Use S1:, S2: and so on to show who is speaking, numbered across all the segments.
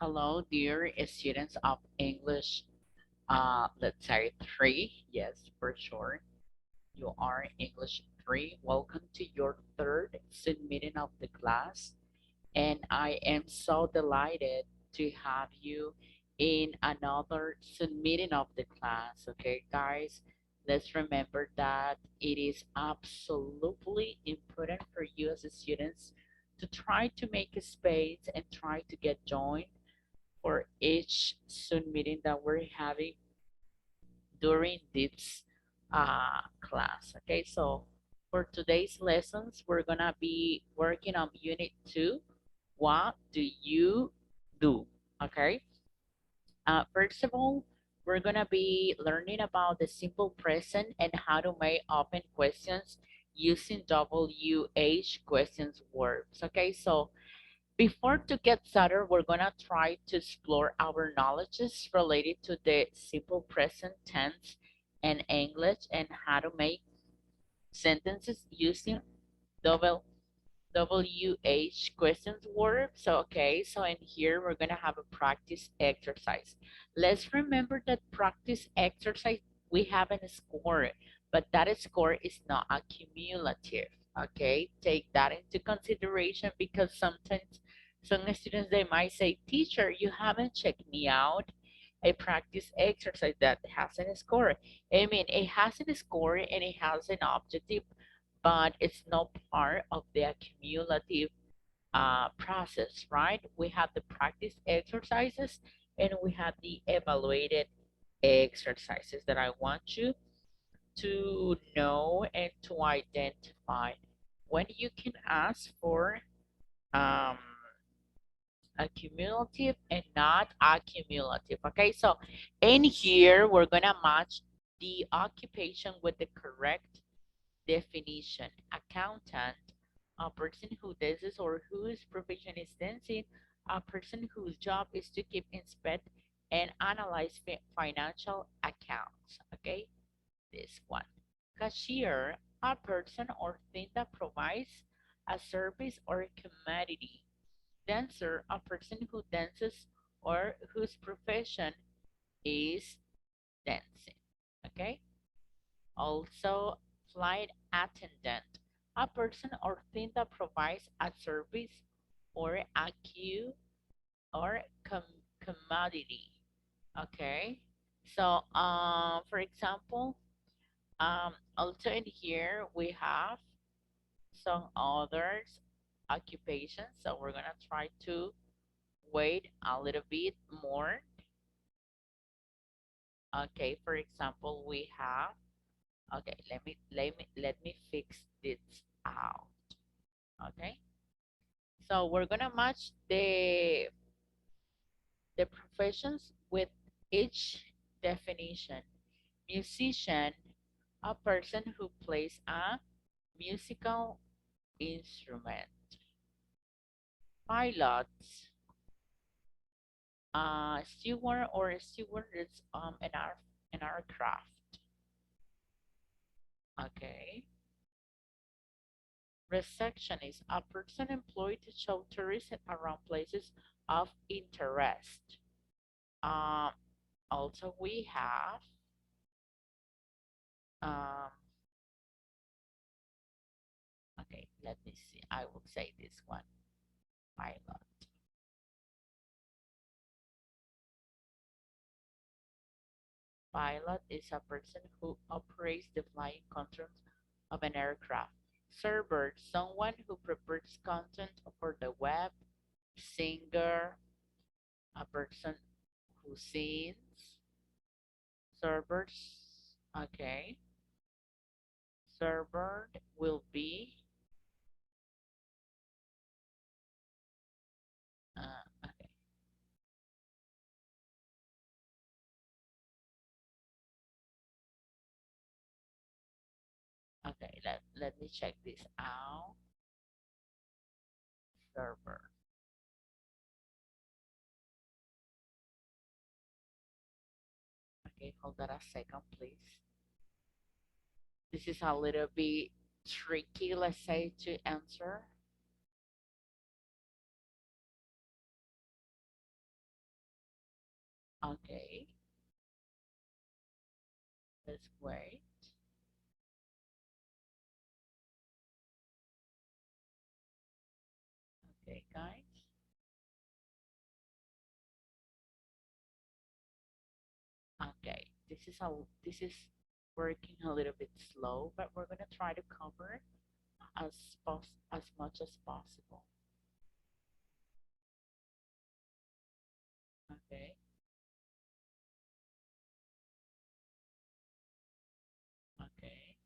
S1: Hello, dear students of English, let's say 3. Yes, for sure. You are English 3. Welcome to your third Zoom meeting of the class. And I am so delighted to have you in another Zoom meeting of the class. Okay, guys, let's remember that it is absolutely important for you as students to try to make a space and try to get joined for each Zoom meeting that we're having during this class. Okay, so for today's lessons, we're gonna be working on Unit 2. What do you do? Okay, first of all, we're gonna be learning about the simple present and how to make open questions using WH questions verbs. Okay, so before to get started, we're gonna try to explore our knowledges related to the simple present tense in English and how to make sentences using double WH questions word. So okay, so in here we're gonna have a practice exercise. Let's remember that practice exercise we have a score, but that score is not accumulative. Okay, take that into consideration because sometimes some students they might say, teacher, you haven't checked me out a practice exercise that has a score. I mean, it has a score and it has an objective, but it's not part of the accumulative process, right? We have the practice exercises and we have the evaluated exercises that I want you to know and to identify. When you can ask for um, accumulative and not accumulative. Okay, so in here we're gonna match the occupation with the correct definition. Accountant, a person who does this or whose profession is dancing, a person whose job is to keep, inspect, and analyze financial accounts. Okay, this one. Cashier, a person or thing that provides a service or a commodity. Dancer, a person who dances or whose profession is dancing. Okay, also, flight attendant, a person or thing that provides a service or a queue or commodity. Okay, so for example, also in here we have some others occupations. So we're gonna try to wait a little bit more. Okay, for example, we have. Okay, let me fix this out. Okay, so we're gonna match the professions with each definition. Musician, a person who plays a musical instrument. Pilot, steward or a steward is an aircraft. Okay. Receptionist, a person employed to show tourists around places of interest. Um, Also, we have um, okay, let me see. I will say this one. Pilot. Pilot is a person who operates the flying controls of an aircraft. Server, someone who prepares content for the web. Singer, a person who sings. Servers, okay. Server will be okay. Okay, let me check this out. Server. Okay, hold on a second, please. This is a little bit tricky, let's say, to answer. Okay, let's wait. Okay, guys. Okay, this is working a little bit slow, but we're gonna try to cover as much as possible. Okay, okay,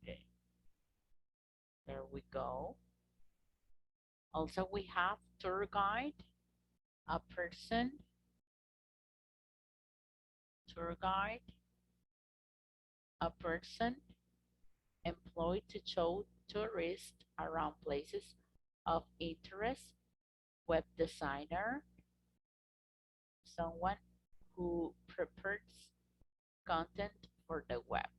S1: okay. There we go. Also, we have tour guide, a person, tour guide, a person employed to show tourists around places of interest, web designer, someone who prepares content for the web,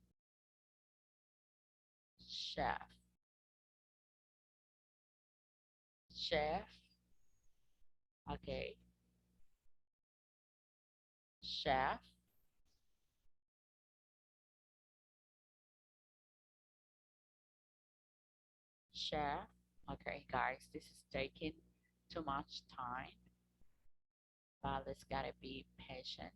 S1: chef, chef, okay, chef, chef. Okay, guys, this is taking too much time, but let's gotta be patient.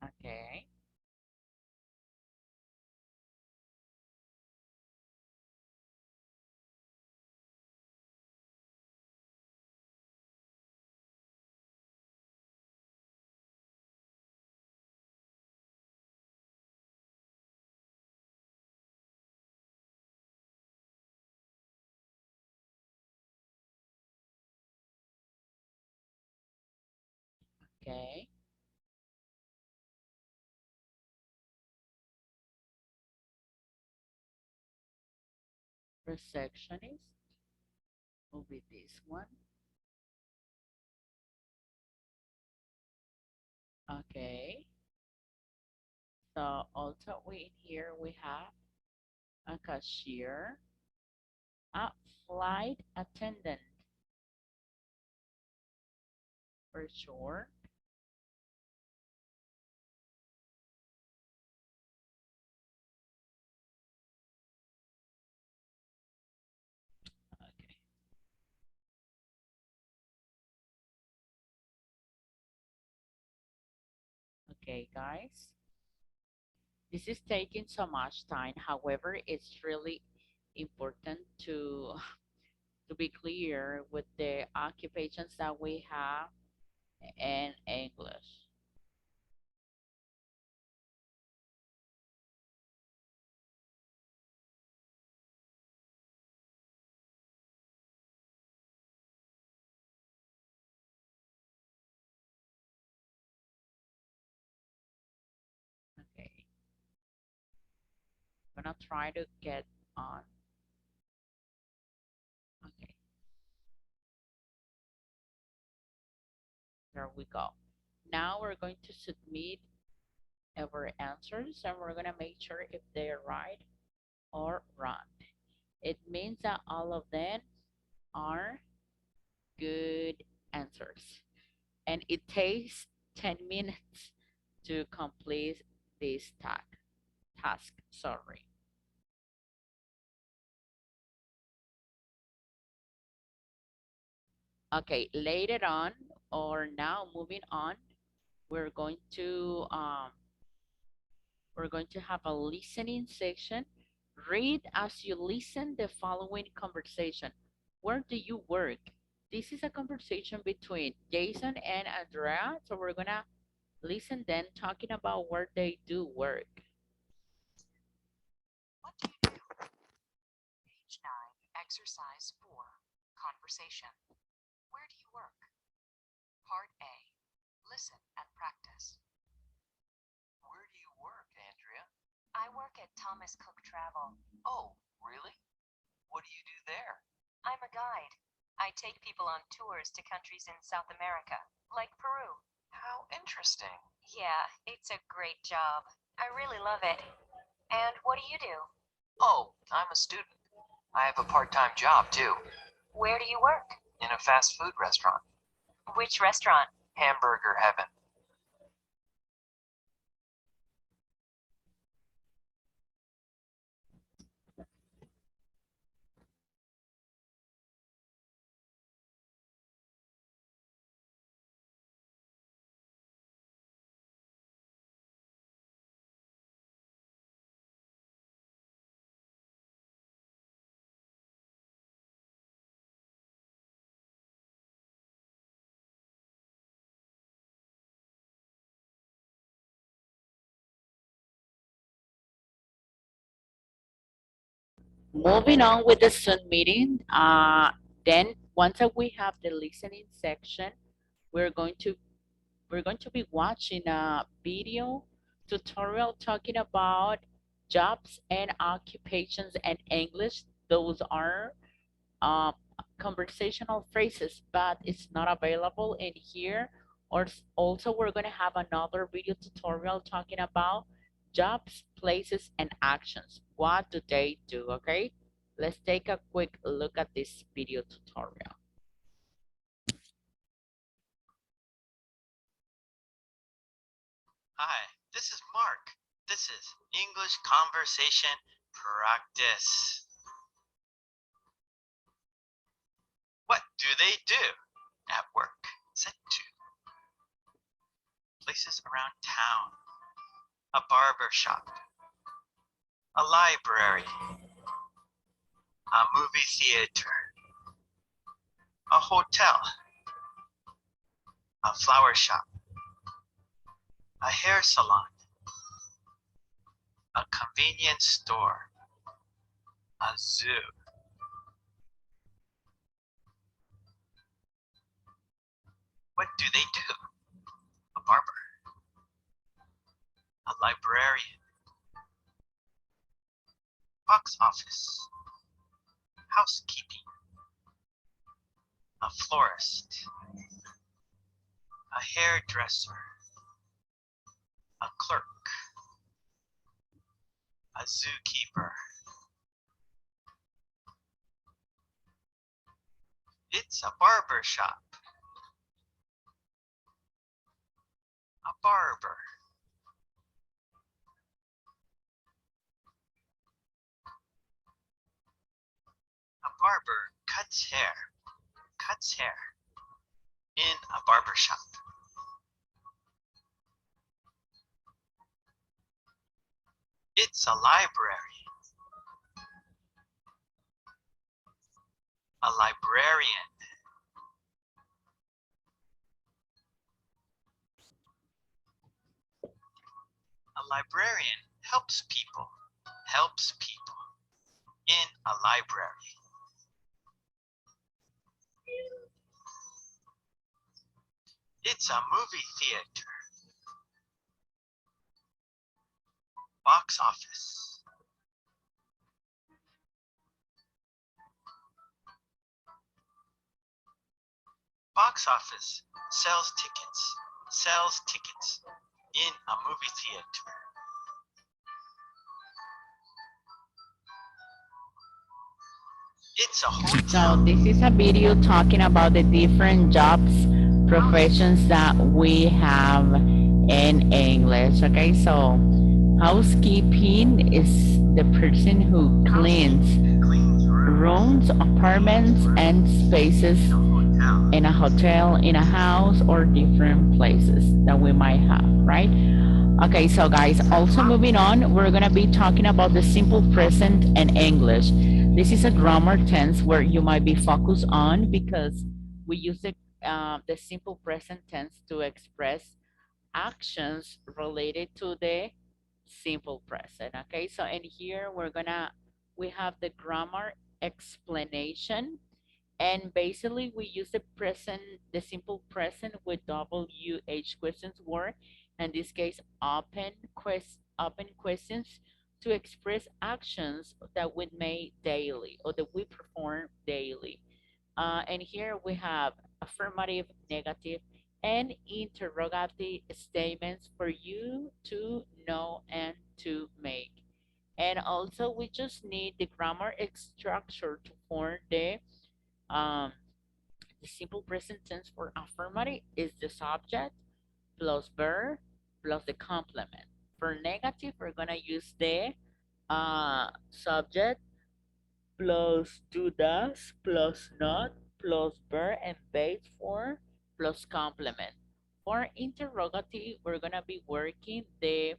S1: Okay, okay, receptionist will be this one. Okay, so also we in here we have a cashier, a flight attendant for sure. Okay, okay, guys. This is taking so much time. However, it's really important to be clear with the occupations that we have in English. Okay, I'm gonna try to get on. Okay, there we go. Now we're going to submit our answers and we're gonna make sure if they're right or wrong. It means that all of them are good answers. And it takes 10 minutes to complete this task, sorry. Okay, later on or now moving on, we're going to have a listening section. Read as you listen the following conversation. Where do you work? This is a conversation between Jason and Andrea, so we're gonna listen then talking about where they do work.
S2: What do you do? Page 9, Exercise 4, Conversation. Where do you work? Part A. Listen and practice.
S3: Where do you work, Andrea?
S2: I work at Thomas Cook Travel.
S3: Oh, really? What do you do there?
S2: I'm a guide. I take people on tours to countries in South America, like Peru.
S3: How interesting.
S2: Yeah, it's a great job. I really love it. And what do you do?
S3: Oh, I'm a student. I have a part-time job, too,
S2: Where do you work?
S3: in a fast food restaurant.
S2: Which restaurant?
S3: Hamburger Heaven.
S1: Moving on with the Zoom meeting, then once that we have the listening section, we're going to we're going to be watching a video tutorial talking about jobs and occupations and English. Those are um, conversational phrases, but it's not available in here. Or also, we're going to have another video tutorial talking about jobs, places, and actions. What do they do? Okay, let's take a quick look at this video tutorial.
S3: Hi, this is Mark. This is English conversation practice. What do they do at work? Set 2. Places around town. A barber shop. A library. A movie theater. A hotel. A flower shop. A hair salon. A convenience store. A zoo. What do they do? A barber. A librarian. Box office. Housekeeping. A florist. A hairdresser. A clerk. A zookeeper. It's a barber shop. A barber. A barber cuts hair. Cuts hair. In a barber shop. It's a library. A librarian. A librarian helps people. Helps people. In a library. It's a movie theater. Box office. Box office sells tickets. Sells tickets in a movie theater. It's a hotel.
S1: So this is a video talking about the different jobs, professions that we have in English. Okay, so housekeeping is the person who cleans
S3: Cleans
S1: rooms, apartments, and spaces
S3: hotel.
S1: in a hotel, in a house, or different places that we might have, right? Okay, so guys, also moving on, we're gonna be talking about the simple present and English. This is a grammar tense where you might be focused on because we use the simple present tense to express actions related to the simple present. Okay, so in here we have the grammar explanation, And basically we use the simple present with WH questions word, in this case open questions, to express actions that we make daily or that we perform daily. And here we have affirmative, negative, and interrogative statements for you to know and to make. And also we just need the grammar structure to form um, the simple present tense for affirmative is the subject plus verb plus the complement. For negative, we're gonna use the subject plus do does plus not plus verb and base form plus complement. For interrogative, we're gonna be working the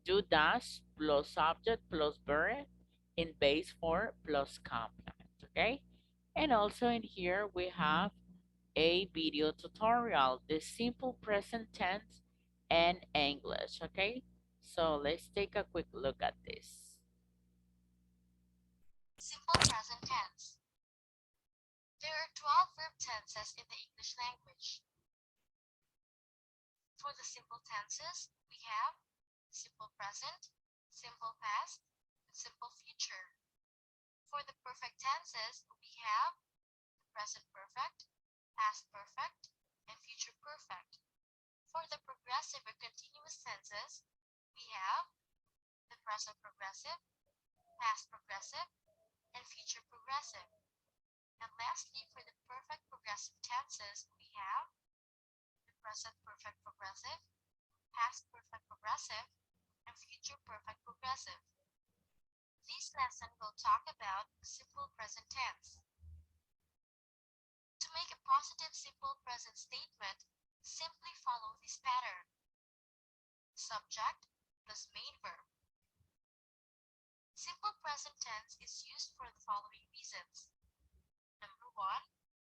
S1: do does plus subject plus verb in base form plus complement. Okay, and also in here we have a video tutorial, the simple present tense and English. Okay, so let's take a quick look at this.
S4: Simple present tense. There are 12 verb tenses in the English language. For the simple tenses, we have simple present, simple past, and simple future. For the perfect tenses, we have the present perfect, past perfect, and future perfect. For the progressive or continuous tenses, we have the present progressive, past progressive, and future progressive. And lastly, for the perfect progressive tenses, we have the present perfect progressive, past perfect progressive, and future perfect progressive. This lesson will talk about simple present tense. To make a positive simple present statement, simply follow this pattern. Subject plus main verb. Simple present tense is used for the following reasons. Number 1,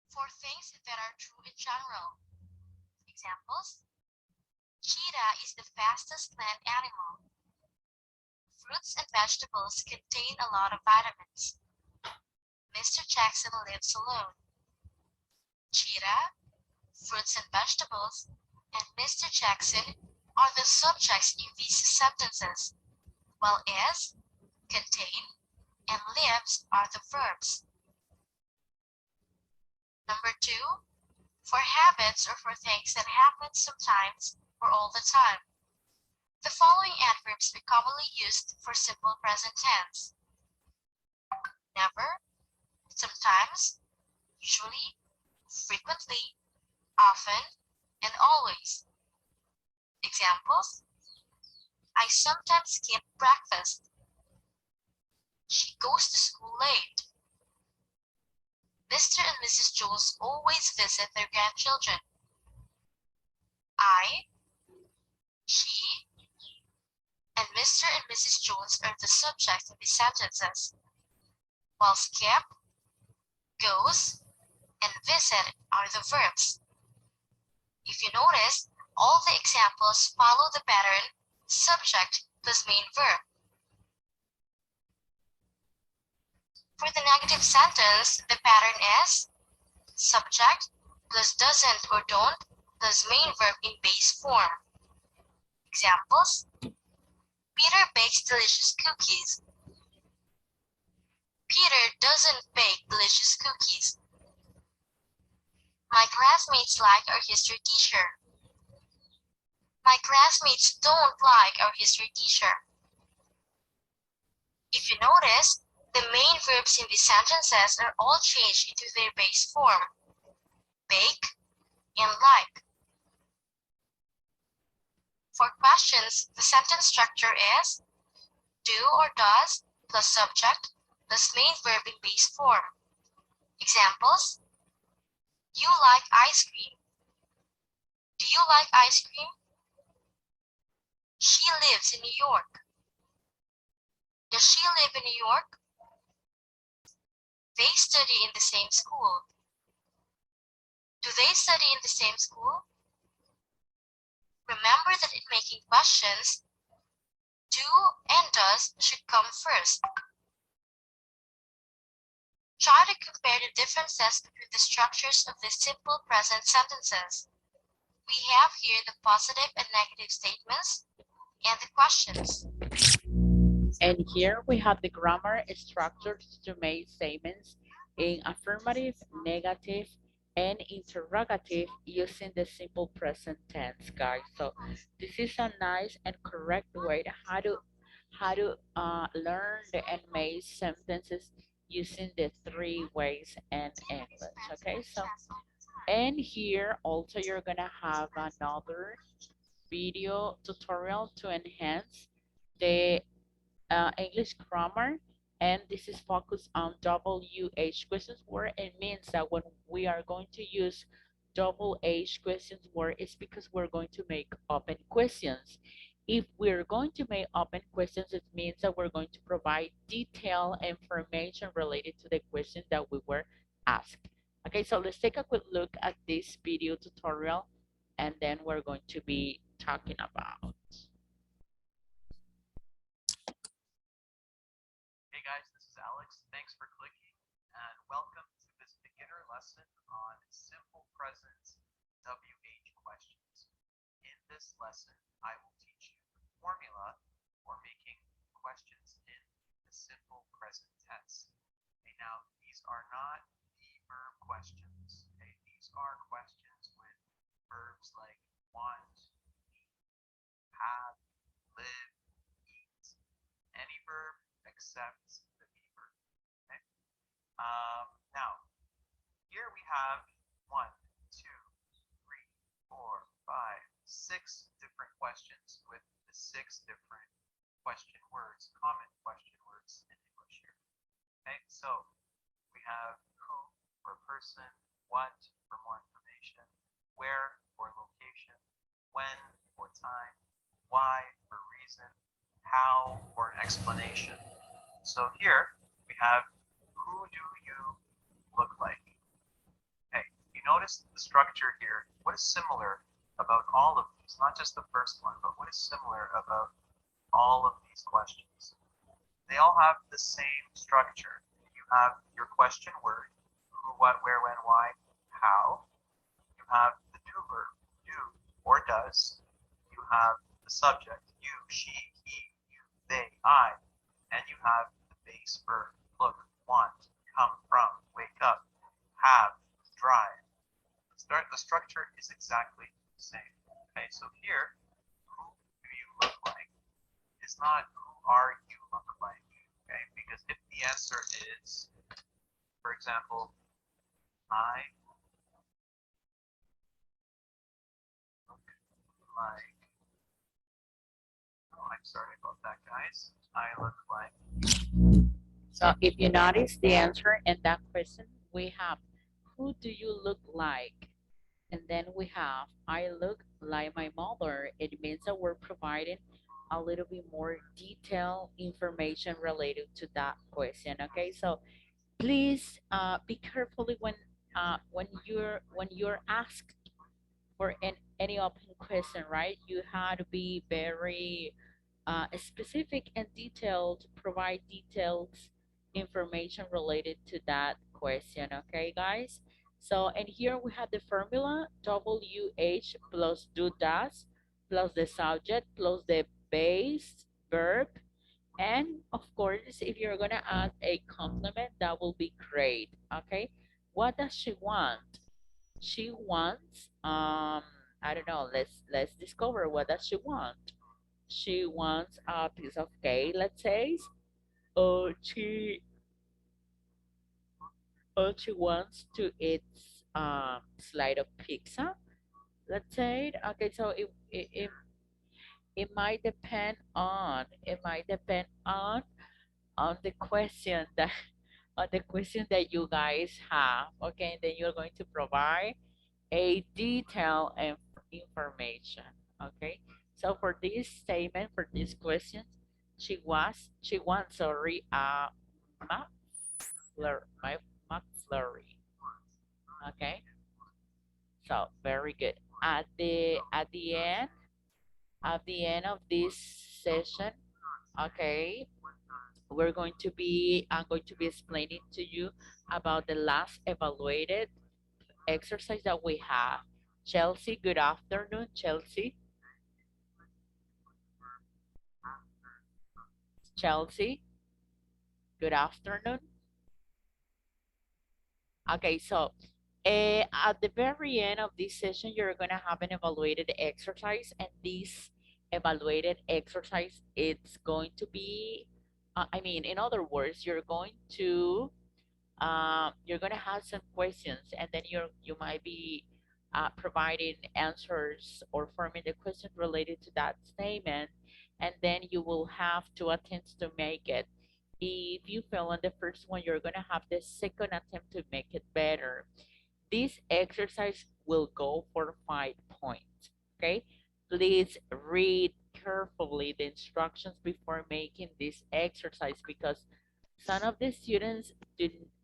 S4: for things that are true in general. Examples: cheetah is the fastest land animal. Fruits and vegetables contain a lot of vitamins. Mr. Jackson lives alone. Cheetah, fruits and vegetables, and Mr. Jackson are the subjects in these sentences, while is, contain, and lives are the verbs. Number 2, for habits or for things that happen sometimes or all the time. The following adverbs are commonly used for simple present tense: never, sometimes, usually, frequently, often, and always. Examples: I sometimes skip breakfast. She goes to school late. Mr. and Mrs. Jones always visit their grandchildren. I, she, and Mr. and Mrs. Jones are the subjects in these sentences, while skip, goes, and visit are the verbs. If you notice, all the examples follow the pattern subject plus main verb. For the negative sentence, the pattern is subject plus doesn't or don't plus main verb in base form. Examples: Peter bakes delicious cookies. Peter doesn't bake delicious cookies. My classmates like our history teacher. My classmates don't like our history teacher. If you notice, the main verbs in these sentences are all changed into their base form: bake and like. For questions, the sentence structure is do or does plus subject plus main verb in base form. Examples: you like ice cream. Do you like ice cream? She lives in New York. Does she live in New York? They study in the same school. Do they study in the same school? Remember that in making questions, do and does should come first. Try to compare the differences between the structures of the simple present sentences. We have here the positive and negative statements and the questions.
S1: And here we have the grammar structures to make statements in affirmative, negative, and interrogative using the simple present tense, guys. So this is a nice and correct way to how to learn and make sentences using the three ways in English. Okay, so and here also you're gonna have another video tutorial to enhance the English grammar, and this is focused on WH questions word. It means that when we are going to use double H questions word, it's because we're going to make open questions. If we're going to make open questions, it means that we're going to provide detailed information related to the question that we were asked. Okay, so let's take a quick look at this video tutorial, and then we're going to be talking about.
S3: Hey guys, this is Alex. Thanks for clicking and welcome to this beginner lesson on simple present WH questions. In this lesson, I will teach you the formula for making questions in the simple present tense. Okay, now these are not the verb questions. Okay, these are questions with verbs like want, need, have, live, eat, any verb except the be verb. Okay. Now, here we have 1, 2, 3, 4, 5, 6 different questions with the 6 different question words, common question words in English here. Okay, so we have who for person, what for more information, where for location, when for time, why for reason, how for explanation. So here we have who do you look like? Okay, you notice the structure here. What is similar about all of these? Not just the first one, but what is similar about all of these questions? They all have the same structure. You have your question word, who, what, where, when, why, how. You have the do verb, do or does. You have the subject, you, she, he, you, they, I. And you have the base verb, look, want, come from, wake up, have, drive. The structure is exactly the same. Okay, so here, who do you look like is not who are you look like. Okay, because if the answer is, for example, I look like, oh, I'm sorry about that, guys. I look like.
S1: So if you notice the answer in that question, we have who do you look like? And then we have I look like my mother. It means that we're providing a little bit more detailed information related to that question. Okay, so please be carefully when you're asked for any open question, right? You have to be very specific and detailed, provide detailed information related to that question. Okay, guys. So, and here we have the formula WH plus do does plus the subject plus the base verb, and of course if you're gonna add a complement, that will be great. Okay, what does she want? She wants I don't know, let's discover what does she want. She wants a piece of cake, let's say, or she wants to eat slide of pizza, let's say. Okay, so it might depend on the question that on the question that you guys have. Okay, and then you're going to provide a detailed information. Okay, so for this statement, for this question, she wants, sorry, my McFlurry. Okay, so very good. At the end of this session, okay, I'm going to be explaining to you about the last evaluated exercise that we have. Chelsea, good afternoon, Chelsea. Chelsea, good afternoon. Okay, so at the very end of this session, you're gonna have an evaluated exercise, and this evaluated exercise, it's going to be, I mean, in other words, you're gonna have some questions, and then you might be providing answers or forming the question related to that statement, and then you will have two attempts to make it. If you fail on the first one, you're gonna have the second attempt to make it better. This exercise will go for 5 points. Okay, please read carefully the instructions before making this exercise, because some of the students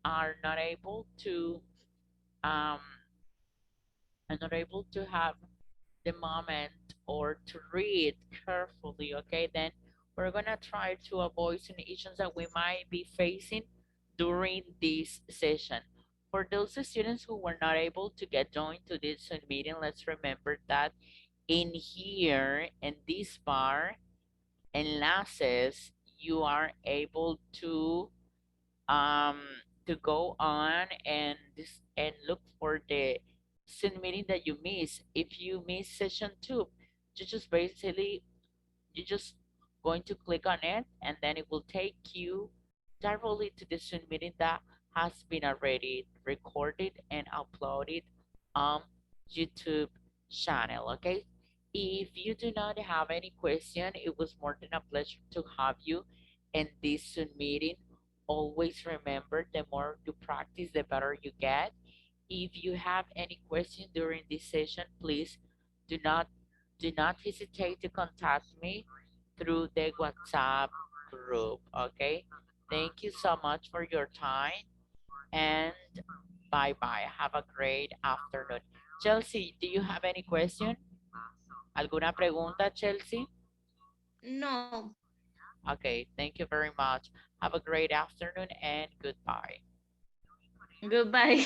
S1: are not able to um, are not able to have the moment or to read carefully. Okay, then we're gonna try to avoid some issues that we might be facing during this session. For those students who were not able to get joined to this meeting, let's remember that in here in this bar enlaces, you are able um to go on and look for the Zoom meeting that you miss. If you miss session 2, you just basically you just going to click on it, and then it will take you directly to the Zoom meeting that has been already recorded and uploaded on YouTube channel. Okay, if you do not have any question, it was more than a pleasure to have you in this Zoom meeting. Always remember, the more you practice, the better you get. If you have any question during this session, please do not hesitate to contact me through the WhatsApp group. Okay. Thank you so much for your time, and bye bye. Have a great afternoon. Chelsea, do you have any question? ¿Alguna pregunta, Chelsea?
S5: No.
S1: Okay, thank you very much. Have a great afternoon and goodbye.
S5: Goodbye.